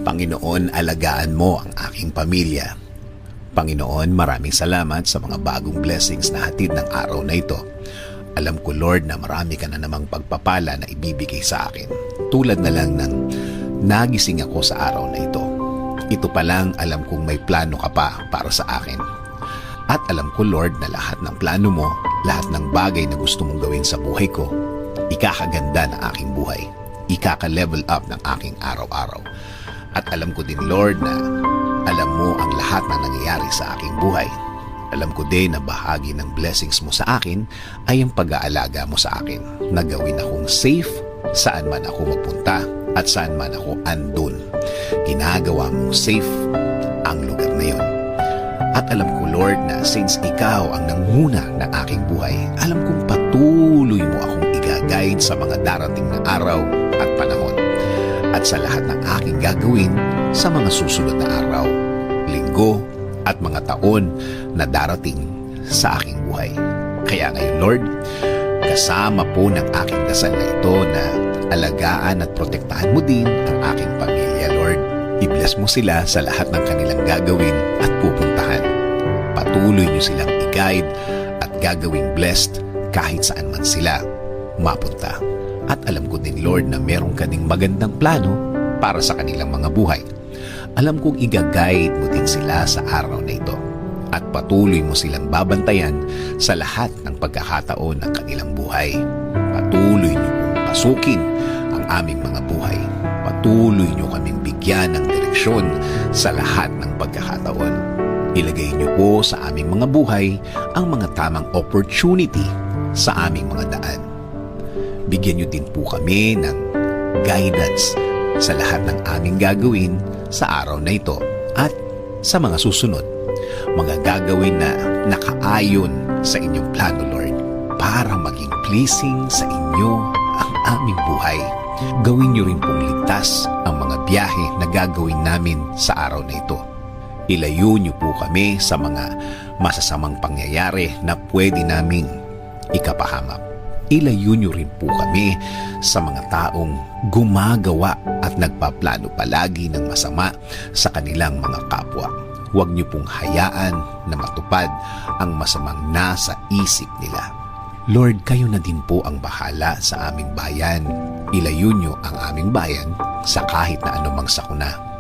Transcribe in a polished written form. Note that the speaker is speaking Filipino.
Panginoon, alagaan mo ang aking pamilya. Panginoon, maraming salamat sa mga bagong blessings na hatid ng araw na ito. Alam ko, Lord, na marami ka na namang pagpapala na ibibigay sa akin. Tulad na lang ng nagising ako sa araw na ito. Ito pa lang, alam kong may plano ka pa para sa akin. At alam ko, Lord, na lahat ng plano mo, lahat ng bagay na gusto mong gawin sa buhay ko, ikakaganda ng aking buhay. Ikaka-level up ng aking araw-araw. At alam ko din, Lord, na alam mo ang lahat na nangyayari sa aking buhay. Alam ko din na bahagi ng blessings mo sa akin ay ang pag-aalaga mo sa akin, na gawin akong safe saan man ako magpunta at saan man ako andun. Ginagawa mong safe ang lugar na yon. At alam ko, Lord, na since ikaw ang nanguna ng aking buhay, alam kong patuloy mo akong i-guide sa mga darating na araw at panahon. At sa lahat ng aking gagawin sa mga susunod na araw, linggo, at mga taon na darating sa aking buhay. Kaya ngayon, Lord, kasama po ng aking dasal na ito na alagaan at protektahan mo din ang aking pamilya, Lord. I-bless mo sila sa lahat ng kanilang gagawin at pupuntahan. Patuloy niyo silang i-guide at gagawing blessed kahit saan man sila mapunta. At alam ko din, Lord, na meron ka ding magandang plano para sa kanilang mga buhay. Alam kong i-guide mo din sila sa araw na ito. At patuloy mo silang babantayan sa lahat ng pagkakataon ng kanilang buhay. Patuloy niyo pong pasukin ang aming mga buhay. Patuloy niyo kaming bigyan ng direksyon sa lahat ng pagkakataon. Ilagay niyo po sa aming mga buhay ang mga tamang opportunity sa aming mga daan. Bigyan niyo din po kami ng guidance sa lahat ng aming gagawin sa araw na ito at sa mga susunod. Mga gagawin na nakaayon sa inyong plano, Lord, para maging pleasing sa inyo ang aming buhay. Gawin niyo rin pong ligtas ang mga biyahe na gagawin namin sa araw na ito. Ilayo niyo po kami sa mga masasamang pangyayari na pwede naming ikapahamak. Ilayo niyo rin po kami sa mga taong gumagawa at nagpaplano palagi ng masama sa kanilang mga kapwa. Huwag niyo pong hayaan na matupad ang masamang nasa isip nila. Lord, kayo na din po ang bahala sa aming bayan. Ilayo niyo ang aming bayan sa kahit na anumang sakuna.